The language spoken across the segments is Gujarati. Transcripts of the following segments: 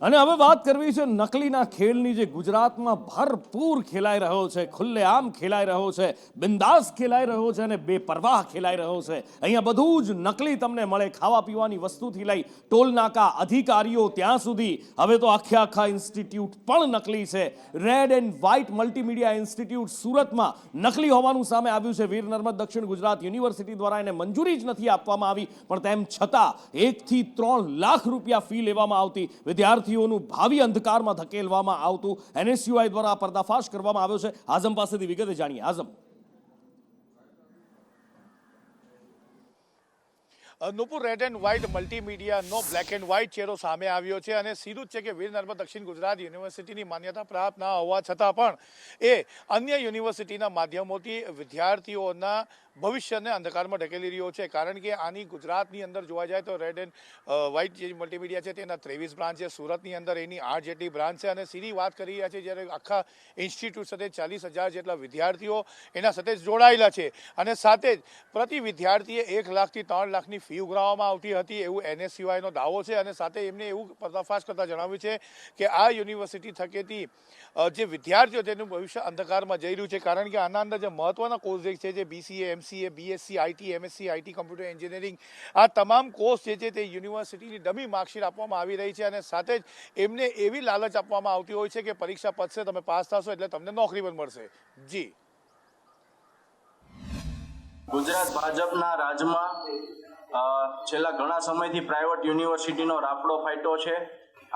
અને હવે વાત કરવી છે નકલીના ખેલની જે ગુજરાતમાં ભરપૂર ખેલાઈ રહ્યો છે, ખુલ્લેઆમ ખેલાઈ રહ્યો છે, બિંદાસ ખેલાઈ રહ્યો છે અને બેપરવાહ ખેલાઈ રહ્યો છે। અહીંયા બધું જ નકલી તમને મળે, ખાવા પીવાની વસ્તુથી લઈ ટોલ નાકા અધિકારીઓ ત્યાં સુધી। હવે તો આખા ઇન્સ્ટિટ્યૂટ પણ નકલી છે। Red and white multimedia institute સુરતમાં નકલી હોવાનું સામે આવ્યું છે। વીર નર્મદ દક્ષિણ ગુજરાત યુનિવર્સિટી દ્વારા એને મંજૂરી જ નથી આપવામાં આવી, પણ તેમ છતાં 1 થી 3 લાખ રૂપિયા ફી લેવામાં આવતી, વિદ્યાર્થીઓનું ભાવિ અંધકારમાં ધકેલવામાં આવતું। એનએસયુઆઈ દ્વારા પર્દાફાશ કરવામાં આવ્યો છે। આઝમ પાસેથી વિગતે જાણીએ। Azam, Nupur, red and white મલ્ટીમીડિયાનો બ્લેક એન્ડ વ્હાઇટ ચહેરો સામે આવ્યો છે અને સીધું જ છે કે વીર નર્મદ દક્ષિણ ગુજરાત યુનિવર્સિટીની માન્યતા પ્રાપ્ત ના હોવા છતાં પણ એ અન્ય યુનિવર્સિટીના માધ્યમોથી વિદ્યાર્થીઓના ભવિષ્યને અંધકારમાં ઢકેલી રહ્યો છે। કારણ કે આની ગુજરાતની અંદર જોવા જાય તો રેડ એન્ડ વ્હાઇટ જે મલ્ટીમીડિયા છે તેના 23 બ્રાન્ચ છે, સુરતની અંદર એની 8 જેટલી બ્રાન્ચ છે અને સીધી વાત કરી રહ્યા છે જ્યારે આખા ઇન્સ્ટિટ્યૂટ સાથે 40,000 જેટલા વિદ્યાર્થીઓ એના સાથે જોડાયેલા છે અને સાથે જ પ્રતિ વિદ્યાર્થીએ 1 લાખથી 3 લાખની ફી ઉઘરાવવામાં આવતી હતી એવું એનએસયુઆઈનો દાવો છે। અને સાથે એમને એવું પર્દાફાશ કરતા જણાવ્યું છે કે આ યુનિવર્સિટી થકેથી જે વિદ્યાર્થીઓ તેનું ભવિષ્ય અંધકારમાં જઈ રહ્યું છે। કારણ કે આના અંદર જે મહત્વના કોર્સ છે જે BCA, MCA, BSc, IT, MSc, IT computer engineering, આ તમામ કોર્સ જે છે તે યુનિવર્સિટીની ડમી માર્કશીટ આપવામાં આવી રહી છે અને સાથે જ એમને એવી લાલચ આપવામાં આવતી હોય છે કે પરીક્ષા પતશે, તમે પાસ થશો એટલે તમને નોકરી પણ મળશે। જી, ગુજરાત ભાજપના રાજમાં છેલ્લા ઘણા સમયથી પ્રાઇવેટ યુનિવર્સિટીનો રાફડો ફાટ્યો છે।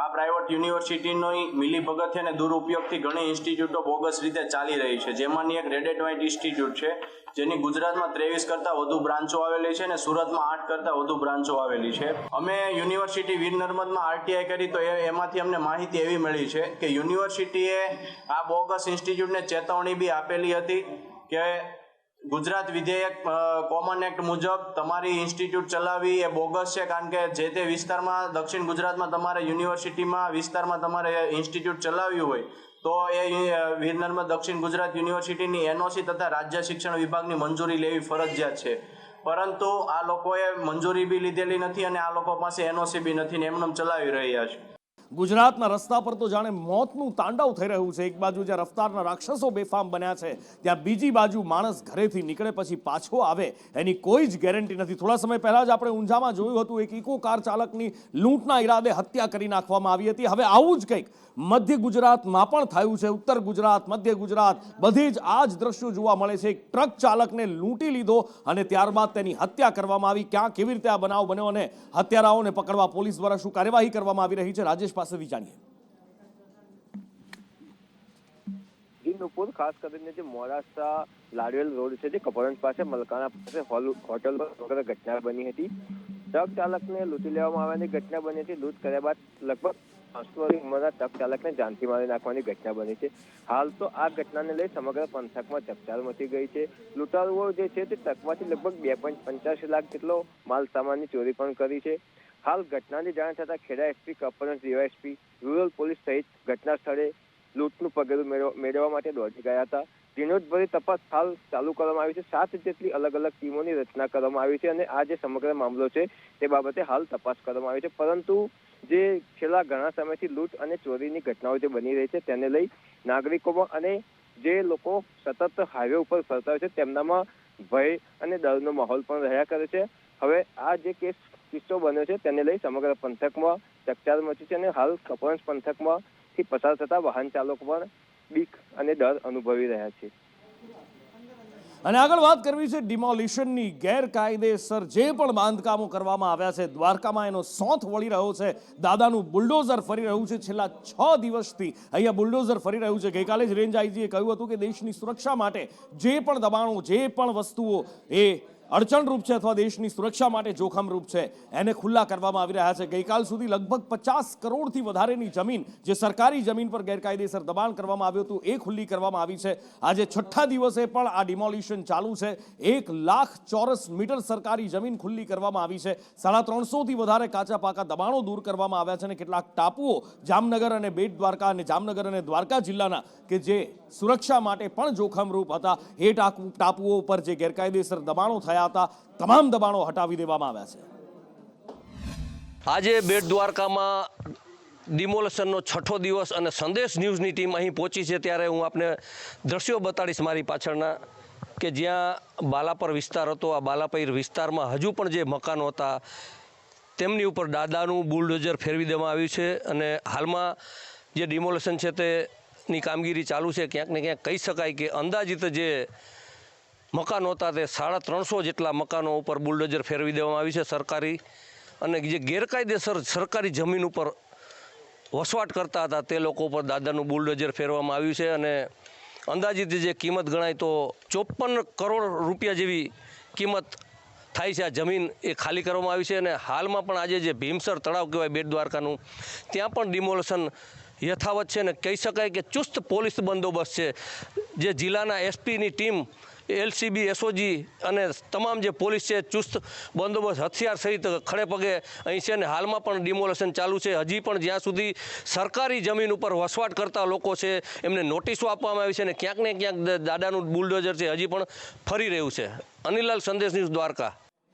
આ પ્રાઇવેટ યુનિવર્સિટીની મિલીભગત અને દુરુપયોગથી ઘણી ઇન્સ્ટિટ્યૂટો બોગસ રીતે ચાલી રહી છે, જેમાંની એક રેડ એન્ડ વ્હાઇટ ઇન્સ્ટિટ્યૂટ છે, જેની ગુજરાતમાં 23 કરતાં વધુ બ્રાન્ચો આવેલી છે અને સુરતમાં 8 કરતાં વધુ બ્રાન્ચો આવેલી છે। અમે યુનિવર્સિટી વીર નર્મદમાં આરટીઆઈ કરી તો એમાંથી અમને માહિતી એવી મળી છે કે યુનિવર્સિટીએ આ બોગસ ઇન્સ્ટિટ્યૂટને ચેતવણી બી આપેલી હતી કે ગુજરાત વિધેયક કોમન એક્ટ મુજબ તમારી ઇન્સ્ટિટ્યૂટ ચલાવવી એ બોગસ છે, કારણ કે જે તે વિસ્તારમાં દક્ષિણ ગુજરાતમાં તમારે યુનિવર્સિટીમાં વિસ્તારમાં તમારે ઇન્સ્ટિટ્યૂટ ચલાવ્યું હોય તો એ વીર નર્મદ દક્ષિણ ગુજરાત યુનિવર્સિટીની એનઓસી તથા રાજ્ય શિક્ષણ વિભાગની મંજૂરી લેવી ફરજિયાત છે। પરંતુ આ લોકોએ મંજૂરી બી લીધેલી નથી અને આ લોકો પાસે એનઓસી બી નથી ને એમને ચલાવી રહ્યા છે। ગુજરાતના રસ્તા પર તો જાણે મોતનું તાંડવ થઈ રહ્યું છે। એક બાજુ જ્યાં રફતારના રાક્ષસો બેફામ બન્યા છે, ત્યાં બીજી બાજુ માણસ ઘરેથી નીકળે પછી પાછો આવે એની કોઈ જ ગેરંટી નથી। થોડા સમય પહેલા જ આપણે ઊંઝામાં જોયું હતું, એક ઇકો કાર ચાલકની લૂંટના ઈરાદે હત્યા કરી નાખવામાં આવી હતી। હવે આવું જ કંઈક મધ્ય ગુજરાતમાં પણ થયું છે। ઉત્તર ગુજરાત, મધ્ય ગુજરાત, બધે જ આ જ દ્રશ્યો જોવા મળે છે। એક ટ્રક ચાલકને લૂંટી લીધો અને ત્યારબાદ તેની હત્યા કરવામાં આવી। ક્યાં કેવી રીતે આ બનાવ બન્યો અને હત્યારાઓને પકડવા પોલીસ દ્વારા શું કાર્યવાહી કરવામાં આવી રહી છે, રાજેશ પાસેથી જાણીએ। નુપુર, ખાસ કરીને જે મોડાસા લાડવેલ રોડ છે, જે કપડવંજ પાસે મલકાના પાસે હોટલ વગેરે ઘટના બની હતી। ટ્રક ચાલકને લૂંટી લેવામાં આવવાની ઘટના બની હતી। લૂંટ કર્યા બાદ લગભગ 5 ઉંમરના ટ્રક ચાલકને જાનથી મારી નાખવાની ઘટના બની છે। હાલ તો આ ઘટનાને લઈ સમગ્ર પંથકમાં ચકચાર મચી ગઈ છે। લૂંટારુઓ જે છે તે ટ્રકમાંથી લગભગ 2.85 લાખ જેટલો માલ સામાનની ચોરી પણ કરી છે। હાલ ઘટનાની જાણ થતાં Kheda SP, Kapadvanj DYSP, rural police સહિત ઘટના સ્થળે લૂંટનું પગલું મેળવવા માટે દોડી ગયા હતા। ઝીણવટભરી તપાસ હાલ ચાલુ કરવામાં આવી છે। 7 જેટલી અલગ અલગ ટીમોની રચના કરવામાં આવી છે અને આ જે સમગ્ર મામલો છે તે બાબતે હાલ તપાસ કરવામાં આવી છે। પરંતુ જે છેલ્લા ઘણા સમયથી લૂંટ અને ચોરીની ઘટનાઓ જે બની રહી છે તેને લઈ નાગરિકોમાં અને જે લોકો સતત હાઈવે ઉપર ફરતા હોય છે તેમનામાં ભય અને ડરનો માહોલ પણ રહ્યા કરે છે। હવે આ જે કિસ્સો બન્યો છે તેને લઈ સમગ્ર પંથકમાં ચકચાર મચી છે અને હાલ કપડવંજ પંથકમાંથી પસાર થતા વાહન ચાલકો પણ બીક અને ડર અનુભવી રહ્યા છે। અને આગળ વાત કરવી છે ડિમોલિશનની। ગેરકાયદેસર જે પણ બાંધકામો કરવામાં આવ્યા છે, દ્વારકામાં એનો સોંથ વળી રહ્યો છે। દાદાનું બુલડોઝર ફરી રહ્યું છે। છેલ્લા 6 દિવસથી અહીંયા બુલડોઝર ફરી રહ્યું છે। ગઈકાલે જ રેન્જ આઈજીએ કહ્યું હતું કે દેશની સુરક્ષા માટે જે પણ દબાણો, જે પણ વસ્તુઓ એ અડચણરૂપ છે અથવા દેશની સુરક્ષા માટે જોખમરૂપ છે એને ખુલ્લા કરવામાં આવી રહ્યા છે। ગઈકાલ સુધી લગભગ 50 કરોડથી વધારેની જમીન, જે સરકારી જમીન પર ગેરકાયદેસર દબાણ કરવામાં આવ્યું હતું, એ ખુલ્લી કરવામાં આવી છે। આજે 6ઠ્ઠા દિવસે પણ આ ડિમોલિશન ચાલુ છે। 1 લાખ ચોરસ મીટર સરકારી જમીન ખુલ્લી કરવામાં આવી છે। 350થી વધારે કાચા પાકા દબાણો દૂર કરવામાં આવ્યા છે અને કેટલાક ટાપુઓ જામનગર અને બેટ દ્વારકા અને જામનગર અને દ્વારકા જિલ્લાના કે જે સુરક્ષા માટે પણ જોખમરૂપ હતા, એ ટાપુઓ ઉપર જે ગેરકાયદેસર દબાણો થયા હતા, તમામ દબાણો હટાવી દેવામાં આવ્યા છે। આજે બેટ દ્વારકામાં ડિમોલેશનનો 6ઠ્ઠો દિવસ અને સંદેશ ન્યૂઝની ટીમ અહીં પહોંચી છે ત્યારે હું આપને દ્રશ્યો બતાડીશ મારી પાછળના કે જ્યાં બાલાપર વિસ્તાર હતો. આ બાલાપર વિસ્તારમાં હજુ પણ જે મકાનો હતા તેમની ઉપર દાદાનું બુલડોઝર ફેરવી દેવામાં આવ્યું છે અને હાલમાં જે ડિમોલેશન છે તેની કામગીરી ચાલુ છે. ક્યાંક ને ક્યાંક કહી શકાય કે અંદાજિત જે મકાનો હતા તે 350 જેટલા મકાનો ઉપર બુલડોઝર ફેરવી દેવામાં આવ્યું છે સરકારી, અને જે ગેરકાયદેસર સરકારી જમીન ઉપર વસવાટ કરતા હતા તે લોકો ઉપર દાદાનું બુલડોઝર ફેરવવામાં આવ્યું છે. અને અંદાજિત જે કિંમત ગણાય તો 54 કરોડ રૂપિયા જેવી કિંમત થાય છે આ જમીન એ ખાલી કરવામાં આવી છે. અને હાલમાં પણ આજે જે ભીમસર તળાવ કહેવાય બેટ દ્વારકાનું, ત્યાં પણ ડિમોલેશન યથાવત છે. ને કહી શકાય કે ચુસ્ત પોલીસ બંદોબસ્ત છે. જે જિલ્લાના એસપીની ટીમ, એલસીબી, એસઓજી અને તમામ જે પોલીસ છે ચુસ્ત બંદોબસ્ત હથિયાર સહિત ખડે પગે અહીં છે. ને હાલમાં પણ ડિમોલેશન ચાલુ છે. હજી પણ જ્યાં સુધી સરકારી જમીન ઉપર વસવાટ કરતા લોકો છે એમને નોટિસો આપવામાં આવી છે અને ક્યાંક ને ક્યાંક દાદાનું બુલડોઝર છે હજી પણ ફરી રહ્યું છે. અનિલાલ, સંદેશ ન્યૂઝ, દ્વારકા.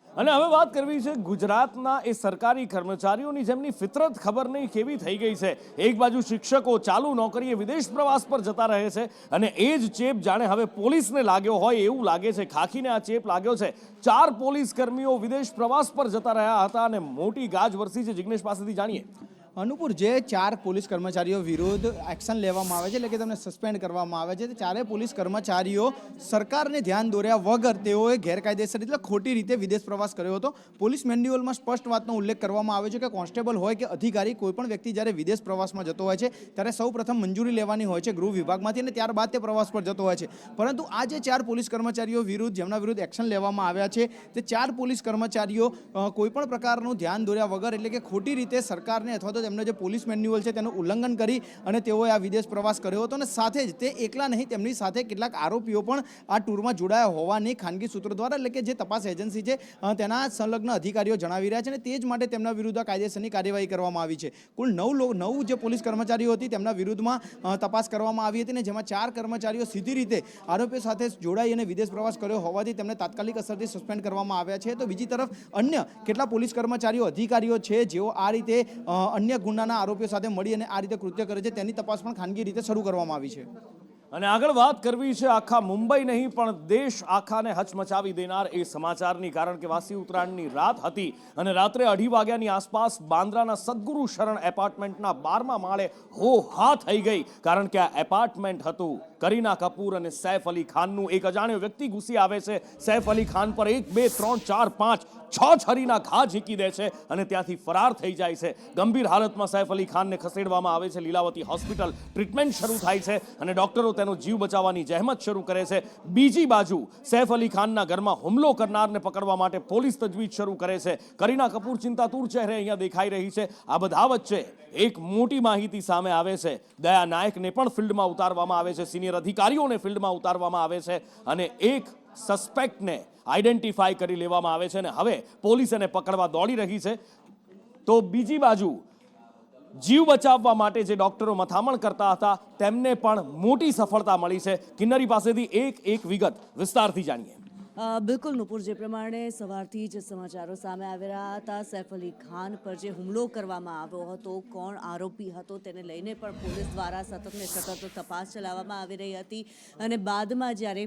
અને હવે વાત કરવી છે ગુજરાતના એ સરકારી કર્મચારીઓની જેમની ફિતરત ખબર નહીં કેવી થઈ ગઈ છે. એક બાજુ શિક્ષકો ચાલુ નોકરીએ વિદેશ પ્રવાસ પર જતા રહે છે અને એ જ ચેપ જાણે હવે પોલીસને લાગ્યો હોય એવું લાગે છે. ખાખીને આ ચેપ લાગ્યો છે. 4 પોલીસ કર્મીઓ વિદેશ પ્રવાસ પર જતા રહ્યા હતા અને મોટી ગાજ વરસી છે. જિગ્નેશ પાસેથી જાણીએ. અનુપુર, જે 4 પોલીસ કર્મચારીઓ વિરુદ્ધ એક્શન લેવામાં આવે છે, એટલે કે તેમને સસ્પેન્ડ કરવામાં આવે છે, તે 4 પોલીસ કર્મચારીઓ સરકારને ધ્યાન દોર્યા વગર તેઓએ ગેરકાયદેસર એટલે ખોટી રીતે વિદેશ પ્રવાસ કર્યો હતો. પોલીસ મેન્યુઅલમાં સ્પષ્ટ વાતનો ઉલ્લેખ કરવામાં આવ્યો છે કે કોન્સ્ટેબલ હોય કે અધિકારી, કોઈપણ વ્યક્તિ જ્યારે વિદેશ પ્રવાસમાં જતો હોય છે ત્યારે સૌ પ્રથમ મંજૂરી લેવાની હોય છે ગૃહ વિભાગમાંથી અને ત્યારબાદ તે પ્રવાસ પર જતો હોય છે. પરંતુ આ જે 4 પોલીસ કર્મચારીઓ વિરુદ્ધ જેમના વિરુદ્ધ એક્શન લેવામાં આવ્યા છે તે 4 પોલીસ કર્મચારીઓ કોઈપણ પ્રકારનું ધ્યાન દોર્યા વગર એટલે કે ખોટી રીતે સરકારને અથવા તો તેમનો જે પોલીસ મેન્યુઅલ છે તેનું ઉલ્લંઘન કરી અને તેઓએ આ વિદેશ પ્રવાસ કર્યો હતો. અને સાથે જ તે એકલા નહીં, તેમની સાથે કેટલાક આરોપીઓ પણ આ ટૂરમાં જોડાયા હોવાની ખાનગી સૂત્રો દ્વારા એટલે કે જે તપાસ એજન્સી છે તેના સંલગ્ન અધિકારીઓ જણાવી રહ્યા છે. અને તે જ માટે તેમના વિરુદ્ધ કાયદેસરની કાર્યવાહી કરવામાં આવી છે. કુલ 9 જે પોલીસ કર્મચારીઓ હતી તેમના વિરુદ્ધમાં તપાસ કરવામાં આવી હતી, ને જેમાં 4 કર્મચારીઓ સીધી રીતે આરોપીઓ સાથે જોડાઈ અને વિદેશ પ્રવાસ કર્યો હોવાથી તેમને તાત્કાલિક અસરથી સસ્પેન્ડ કરવામાં આવ્યા છે. તો બીજી તરફ અન્ય કેટલા પોલીસ કર્મચારીઓ, અધિકારીઓ છે જેઓ આ રીતે અન્ય ગુનાના આરોપીઓ સાથે મળી અને આ રીતે કૃત્ય કરે છે તેની તપાસ પણ ખાનગી રીતે શરૂ કરવામાં આવી છે. અને આગળ વાત કરવી છે આખા મુંબઈ નહીં પણ દેશ આખાને હચમચાવી દેનાર એ સમાચારની. કારણ કે વાસી ઉત્તરાયણની રાત હતી અને રાત્રે 2:30 વાગ્યાની આસપાસ બાંદ્રાના સદગુરુ શરણ એપાર્ટમેન્ટના 12મા માળે હો હા થઈ ગઈ. કારણ કે આ એપાર્ટમેન્ટ હતું કરીના કપૂર અને સૈફ અલી ખાનનું. એક અજાણ્યો વ્યક્તિ ઘૂસી આવે છે સૈફ અલી ખાન પર 1 2 3 4 5 6 છરીના ઘા ઝીકી દે છે અને ત્યાંથી ફરાર થઈ જાય છે. ગંભીર હાલતમાં સૈફ અલી ખાનને ખસેડવામાં આવે છે લીલાવતી હોસ્પિટલ. ટ્રીટમેન્ટ શરૂ થાય છે અને ડોક્ટરો તેનો જીવ બચાવવાની જહેમત શરૂ કરે છે. બીજી બાજુ સૈફ અલી ખાનના ઘરમાં હુમલો કરનારને પકડવા માટે પોલીસ તજવીજ શરૂ કરે છે. કરીના કપૂર ચિંતાતુર ચહેરે અહીંયા દેખાઈ રહી છે. આ બધા વચ્ચે એક મોટી માહિતી સામે આવે છે. દયા નાયકને પણ ફિલ્ડમાં ઉતારવામાં આવે છે, સિનિયર અધિકારીઓને ફિલ્ડમાં ઉતારવામાં આવે છે અને એક સસ્પેક્ટને આઈડેન્ટિફાઈ કરી લેવામાં આવે છે અને હવે પોલીસ એને પકડવા દોડી રહી છે. તો બીજી બાજુ જીવ બચાવવા માટે જે ડોક્ટરો મથામણ કરતા હતા તેમને પણ મોટી સફળતા મળી છે. કિન્નરી પાસેથી એક વિગત વિસ્તારથી જાણીએ. બિલકુલ નુપુર, જે પ્રમાણે સવારથી જ સમાચારો સામે આવી રહ્યા હતા, સૈફ અલી ખાન પર જે હુમલો કરવામાં આવ્યો હતો, કોણ આરોપી હતો તેને લઈને પણ પોલીસ દ્વારા સતત તપાસ ચલાવવામાં આવી રહી હતી. અને બાદમાં જ્યારે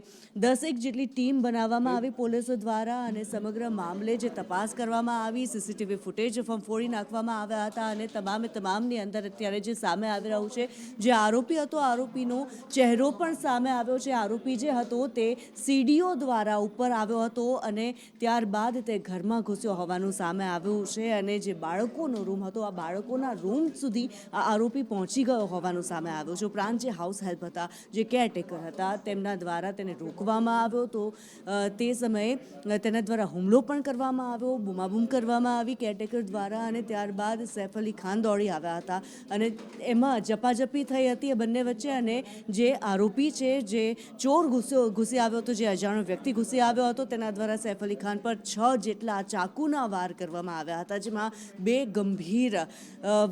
10 જેટલી ટીમ બનાવવામાં આવી પોલીસ દ્વારા અને સમગ્ર મામલે જે તપાસ કરવામાં આવી, સીસીટીવી ફૂટેજ ફોડી નાખવામાં આવ્યા હતા અને તમામની અંદર અત્યારે જે સામે આવી રહ્યું છે, જે આરોપી હતો આરોપીનો ચહેરો પણ સામે આવ્યો છે. આરોપી જે હતો તે સીડીઓ દ્વારા ઉપર આવ્યો હતો અને ત્યારબાદ તે ઘરમાં ઘૂસ્યો હોવાનું સામે આવ્યું છે. અને જે બાળકોનો રૂમ હતો, આ બાળકોના રૂમ સુધી આ આરોપી પહોંચી ગયો હોવાનું સામે આવ્યું છે. ઉપરાંત જે હાઉસ હેલ્પ હતા, જે કેરટેકર હતા, તેમના દ્વારા તેને રોકવામાં આવ્યો તો તે સમયે તેના દ્વારા હુમલો પણ કરવામાં આવ્યો, બૂમાબૂમ કરવામાં આવી કેરટેકર દ્વારા. અને ત્યારબાદ સૈફ અલી ખાન દોડી આવ્યા હતા અને એમાં ઝપાઝપી થઈ હતી બંને વચ્ચે. અને જે આરોપી છે, જે ચોર ઘૂસી આવ્યો હતો, જે અજાણ્યો વ્યક્તિ ઘૂસી આવ્યો આવ્યો હતો. તેના દ્વારા સૈફ અલી ખાન પર 6 જેટલા ચાકુના વાર કરવામાં આવ્યા હતા, જેમાં 2 ગંભીર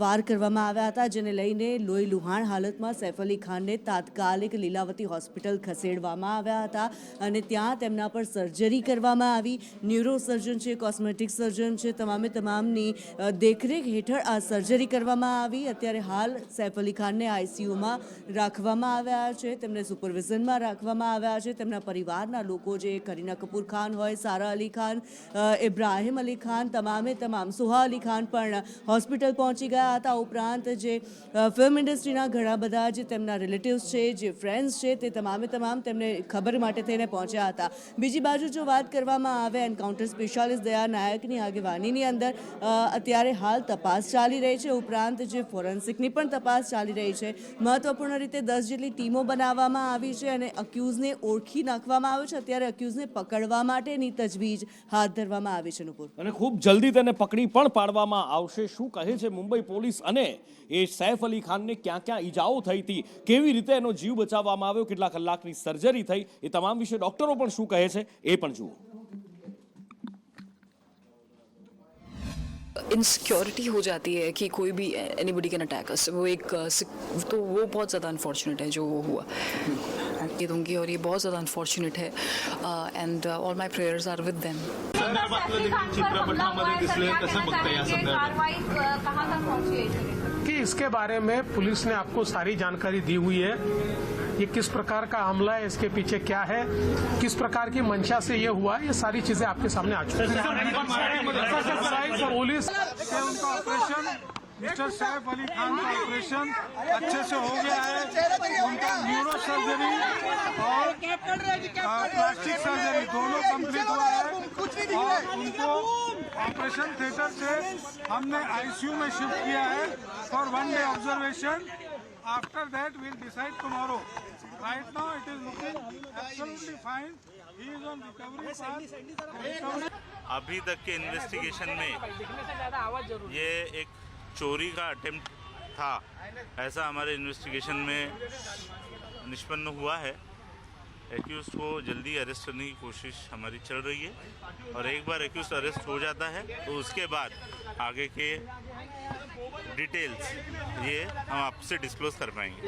વાર કરવામાં આવ્યા હતા, જેને લઈને લોહી લુહાણ હાલતમાં સૈફ અલી ખાનને તાત્કાલિક લીલાવતી હોસ્પિટલ ખસેડવામાં આવ્યા હતા અને ત્યાં તેમના પર સર્જરી કરવામાં આવી. ન્યુરો સર્જન છે, કોસ્મેટિક સર્જન છે, તમામની દેખરેખ હેઠળ આ સર્જરી કરવામાં આવી. અત્યારે હાલ સૈફ અલી ખાનને આઈસીયુમાં રાખવામાં આવ્યા છે, તેમને સુપરવિઝનમાં રાખવામાં આવ્યા છે. તેમના પરિવારના લોકો, જે કરીના કપૂર ખાન હોય, સારા અલી ખાન, ઇબ્રાહિમ અલી ખાન, તમામ સુહા અલી ખાન પણ હોસ્પિટલ પહોંચી ગયા હતા. ઉપરાંત જે ફિલ્મ ઇન્ડસ્ટ્રીના ઘણા બધા જે તેમના રિલેટિવ્સ છે, જે ફ્રેન્ડ્સ છે, તે તમામ તેમને ખબર માટે થઈને પહોંચ્યા હતા. બીજી બાજુ જો વાત કરવામાં આવે એન્કાઉન્ટર સ્પેશિયાલિસ્ટ દયા નાયકની આગેવાનીની અંદર અત્યારે હાલ તપાસ ચાલી રહી છે. ઉપરાંત જે ફોરેન્સિકની પણ તપાસ ચાલી રહી છે. મહત્વપૂર્ણ રીતે 10 જેટલી ટીમો બનાવવામાં આવી છે અને અક્યુઝને ઓળખી નાખવામાં આવ્યો છે. અત્યારે અક્યુઝને પકડવા માટેની તજવીજ હાથ ધરવામાં આવી છે. નુપુર, અને ખૂબ જલ્દી તેને પકડી પણ પાડવામાં આવશે. શું કહે છે મુંબઈ પોલીસ, અને એ સૈફ અલી ખાનને ક્યાં ક્યાં ઈજાઓ થઈ હતી, કેવી રીતે એનો જીવ બચાવવામાં આવ્યો, કેટલા કલાકની સર્જરી થઈ, એ તમામ વિશે ડોક્ટરો પણ શું કહે છે એ પણ જુઓ. इनसिक्योरिटी हो जाती है कि कोई भी एनीबडी कैन अटैक अस, वो एक तो वो बहुत ज़्यादा अनफॉर्चुनेट है जो वो हुआ. ये दूंगी और ये बहुत ज़्यादा अनफॉर्चुनेट है and all my prayers are with them. कि इसके बारे में पुलिस ने आपको सारी जानकारी दी हुई है. ये किस प्रकार का हमला है, इसके पीछे क्या है, किस प्रकार की मंशा से ये हुआ, ये सारी चीजें आपके सामने आ चुकी हैं. पुलिस उनका ऑपरेशन, मिस्टर सैफ अली खान का ऑपरेशन अच्छे से हो गया है. उनका न्यूरो सर्जरी और प्लास्टिक सर्जरी दोनों कंप्लीट हुआ है और उनको ऑपरेशन थिएटर से हमने आईसीयू में शिफ्ट किया है for 1 day observation. After that, we'll decide tomorrow. Right now, it is looking absolutely fine. He is on recovery path. अभी तक के इन्वेस्टिगेशन में ये एक चोरी का अटेम्प्ट था, ऐसा हमारे इन्वेस्टिगेशन में निष्पन्न हुआ है. एक्यूज को जल्दी अरेस्ट करने की कोशिश हमारी चल रही है और एक बार एक्यूज अरेस्ट हो जाता है तो उसके बाद आगे के डिटेल्स ये हम आपसे डिस्क्लोज कर पाएंगे.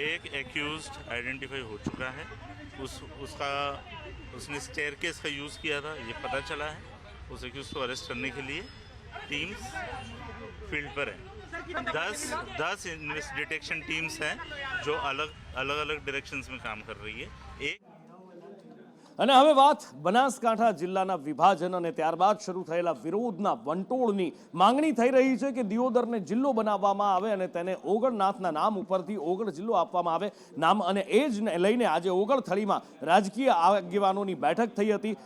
एक एक्यूज्ड आइडेंटिफाई हो चुका है, उसने स्टेयरकेस का यूज़ किया था, ये पता चला है. उस एक्यूज को अरेस्ट करने के लिए टीम्स फील्ड पर हैं. 10 डिटेक्शन टीम्स हैं जो अलग अलग डायरेक्शंस में काम कर रही है. અને હવે વાત બનાસકાંઠા જિલ્લાના વિભાજન અને ત્યારબાદ શરૂ થયેલા વિરોધના વંટોળની માંગણી થઈ રહી છે કે દિયોદરને જિલ્લો બનાવવામાં આવે અને તેને ઓગણનાથના નામ ઉપરથી ઓગળ જિલ્લો આપવામાં આવે નામ. અને એ જ લઈને આજે ઓગળથળીમાં રાજકીય આગેવાનોની બેઠક થઈ હતી.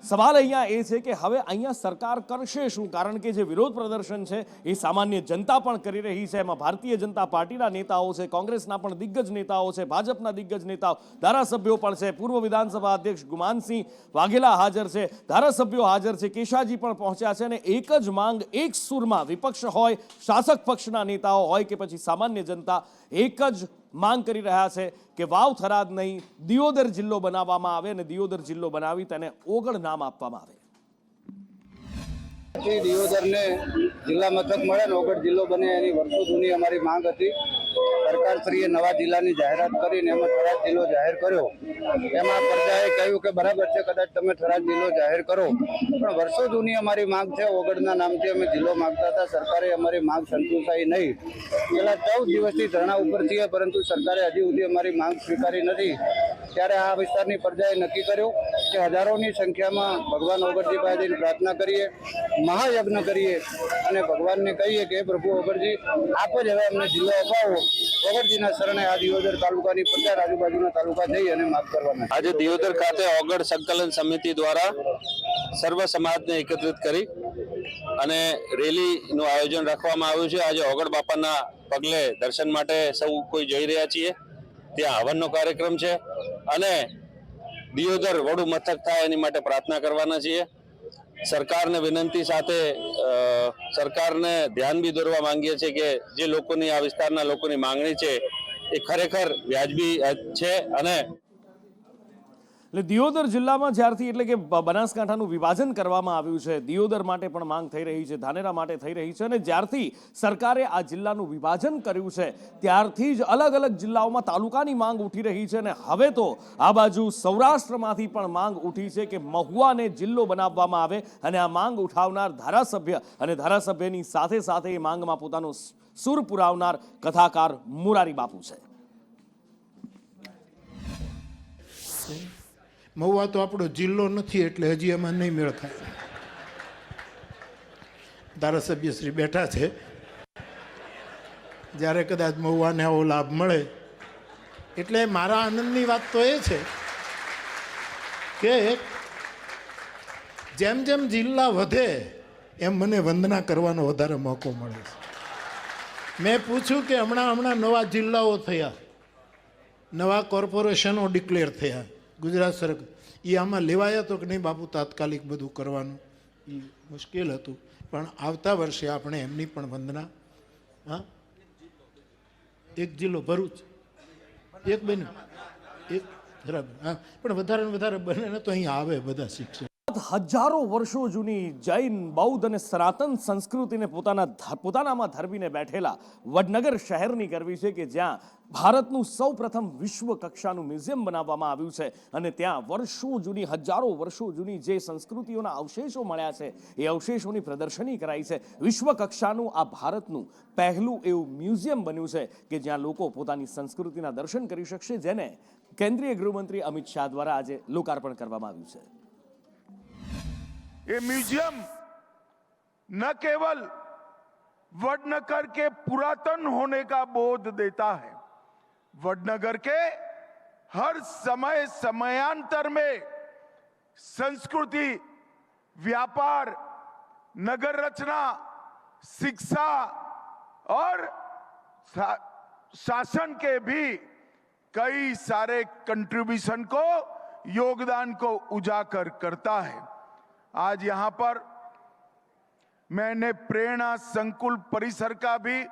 સવાલ અહીંયા એ છે કે હવે અહીંયા સરકાર કરશે શું, કારણ કે જે વિરોધ પ્રદર્શન છે એ સામાન્ય જનતા પણ કરી રહી છે. એમાં ભારતીય જનતા પાર્ટીના નેતાઓ છે, કોંગ્રેસના પણ દિગ્ગજ નેતાઓ છે, ભાજપના દિગ્ગજ નેતાઓ, ધારાસભ્યો પણ છે, પૂર્વ વિધાનસભા અધ્યક્ષ ગુમાનસિંહ વાઘેલા હાજર છે, ધારાસભ્યો હાજર છે, કેશાજી પણ પહોંચ્યા છે. અને એક જ માંગ, એક સુરમાં, વિપક્ષ હોય, શાસક પક્ષના નેતાઓ હોય કે પછી સામાન્ય જનતા, એક જ માંગ કરી રહ્યા છે કે વાવ થરાદ નહીં, દિયોદર જિલ્લો બનાવવામાં આવે અને દિયોદર જિલ્લો બનાવી તેને ઓગળ નામ આપવામાં આવે. દિયોદરને જિલ્લા મથક મળે ને ઓગળ જિલ્લો બને એની વર્ષો જૂની અમારી માંગ હતી. સરકારશ્રીએ નવા જિલ્લાની જાહેરાત કરીને એમાં થરાદ જિલ્લો જાહેર કર્યો. એમાં પ્રજાએ કહ્યું કે બરાબર છે, કદાચ તમે થરાદ જિલ્લો જાહેર કરો, પણ વર્ષો જૂની અમારી માંગ છે. ઓગળના નામથી અમે જિલ્લો માંગતા હતા, સરકારે અમારી માંગ સંતોષાઈ નહીં. છેલ્લા 14 દિવસથી ધરણા ઉપર છીએ, પરંતુ સરકારે હજી સુધી અમારી માંગ સ્વીકારી નથી. ત્યારે આ વિસ્તારની પ્રજાએ નક્કી કર્યું કે હજારોની સંખ્યામાં ભગવાન ઓગળજી પાસે પ્રાર્થના કરીએ, મહાયજ્ઞ કરીએ અને ભગવાનને કહીએ કે પ્રભુ ઓગળજી આપ જ હવે અમને જિલ્લો અપાવો. ઓગળજીના શરણે આ દિયોદર તાલુકાની પ્રજા આજુબાજુના તાલુકા જઈ અને માફ કરવાના. આજે દિયોદર ખાતે ઓગળ સંકલન સમિતિ દ્વારા સર્વ સમાજને એકત્રિત કરી અને રેલીનું આયોજન રાખવામાં આવ્યું છે. આજે ઓગળ બાપાના પગલે દર્શન માટે સૌ કોઈ જઈ રહ્યા છીએ. ત્યાં હવનનો કાર્યક્રમ છે અને દિયોદર વડું મથક થાય એની માટે પ્રાર્થના કરવાના છીએ. સરકારને વિનંતી સાથે સરકારને ધ્યાન બી દોરવા માંગીએ છીએ કે જે લોકોની, આ વિસ્તારના લોકોની માંગણી છે એ ખરેખર વ્યાજબી છે. અને એટલે દિયોદર જિલ્લામાં જ્યારથી એટલે કે બનાસકાંઠાનું વિભાજન કરવામાં આવ્યું છે, દિયોદર માટે પણ માંગ થઈ રહી છે, ધાનેરા માટે થઈ રહી છે, અને જ્યારથી સરકારે આ જિલ્લાનું વિભાજન કર્યું છે ત્યારથી જ અલગ અલગ જિલ્લાઓમાં તાલુકાની માંગ ઉઠી રહી છે. અને હવે તો આ બાજુ સૌરાષ્ટ્રમાંથી પણ માંગ ઉઠી છે કે મહુવાને જિલ્લો બનાવવામાં આવે, અને આ માંગ ઉઠાવનાર ધારાસભ્ય અને ધારાસભ્યની સાથે સાથે એ માંગમાં પોતાનો સુર પુરાવનાર કથાકાર મુરારી બાપુ છે. મહુવા તો આપણો જિલ્લો નથી એટલે હજી એમાં નહીં મેળ ખાય. ધારાસભ્ય શ્રી બેઠા છે, જ્યારે કદાચ મહુવાને આવો લાભ મળે એટલે મારા આનંદની વાત તો એ છે કે જેમ જેમ જિલ્લા વધે એમ મને વંદના કરવાનો વધારે મોકો મળે છે. મેં પૂછ્યું કે હમણાં નવા જિલ્લાઓ થયા, નવા કોર્પોરેશનો ડિક્લેર થયા ગુજરાત સરકાર, એ આમાં લેવાયા તો કે નહીં બાપુ તાત્કાલિક બધું કરવાનું એ મુશ્કેલ હતું, પણ આવતા વર્ષે આપણે એમની પણ વંદના. હા, એક જિલ્લો ભરૂચ, એક બને એક બરાબર, હા, પણ વધારે ને વધારે બને ને તો અહીંયા આવે બધા શિક્ષક. હજારો વર્ષો જૂની જૈન, બૌદ્ધ અને સનાતન સંસ્કૃતિને પોતાનામાં ધરવીને બેઠેલા વડનગર શહેરની કરવી છે કે જ્યાં ભારતનું સૌપ્રથમ વિશ્વ કક્ષાનું મ્યુઝિયમ બનાવવામાં આવ્યું છે, અને ત્યાં વર્ષો જૂની, હજારો વર્ષો જૂની જે સંસ્કૃતિઓના અવશેષો મળ્યા છે એ અવશેષોની પ્રદર્શની કરાઈ છે. વિશ્વ કક્ષાનું આ ભારતનું પહેલું એવું મ્યુઝિયમ બન્યું છે કે જ્યાં લોકો પોતાની સંસ્કૃતિના દર્શન કરી શકશે, જેને કેન્દ્રીય ગૃહમંત્રી અમિત શાહ દ્વારા આજે લોકાર્પણ કરવામાં આવ્યું છે. ये म्यूजियम न केवल वडनगर के पुरातन होने का बोध देता है, वडनगर के हर समय समयांतर में संस्कृति, व्यापार, नगर रचना, शिक्षा और शासन के भी कई सारे कंट्रीब्यूशन को, योगदान को उजागर करता है. आज यहां पर मैंने प्रेरणा संकुल परिसर का भी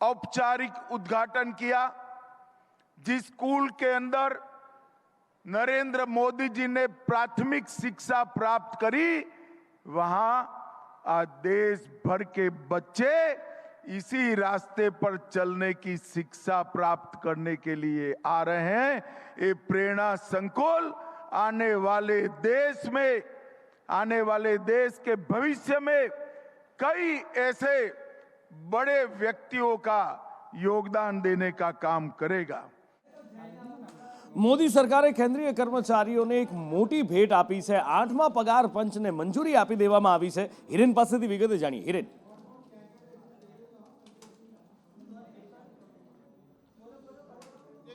औपचारिक उद्घाटन किया, जिस स्कूल के अंदर नरेंद्र मोदी जी ने प्राथमिक शिक्षा प्राप्त करी, वहां आज देश भर के बच्चे इसी रास्ते पर चलने की शिक्षा प्राप्त करने के लिए आ रहे हैं. ये प्रेरणा संकुल आने वाले देश में, आने वाले देश के भविष्य में कई ऐसे बड़े व्यक्तियों का योगदान देने का काम करेगा. મોદી સરકારે કેન્દ્રીય કર્મચારીઓને એક મોટી ભેટ આપી છે. 8મા પગાર પંચને મંજૂરી આપી દેવામાં આવી છે. હિરેન પાસેથી વિગતે જાણીએ. હિરેન,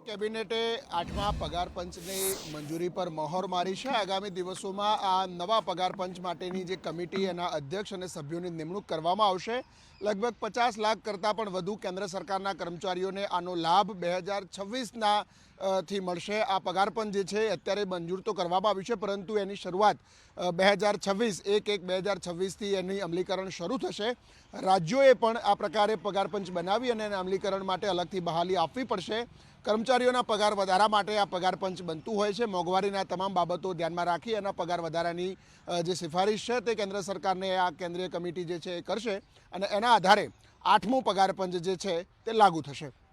કેબિનેટે 8મા પગાર પંચની મંજૂરી પર મહોર મારી છે. આગામી દિવસોમાં આ નવા પગાર પંચ માટેની જે કમિટી, એના અધ્યક્ષ અને સભ્યોની નિમણૂક કરવામાં આવશે. લગભગ 50 લાખ કરતાં પણ વધુ કેન્દ્ર સરકારના કર્મચારીઓને આનો લાભ 2026ના થી મળશે. આ પગાર પંચ જે છે અત્યારે મંજૂર તો કરવામાં આવ્યું છે, પરંતુ એની શરૂઆત 1/1/2026થી એની અમલીકરણ શરૂ થશે. રાજ્યોએ પણ આ પ્રકારે પગાર પંચ બનાવી અને એના અમલીકરણ માટે અલગથી બહાલી આપવી પડશે. કર્મચારીઓના પગાર વધારા માટે આ પગાર પંચ બનતું હોય છે. મોંઘવારીના તમામ બાબતો ધ્યાનમાં રાખી એના પગાર વધારાની જે સિફારિશ છે તે કેન્દ્ર સરકારને આ કેન્દ્રીય કમિટી જે છે એ કરશે, અને એના આધારે 8મું પગાર પંચ જે છે તે લાગુ થશે.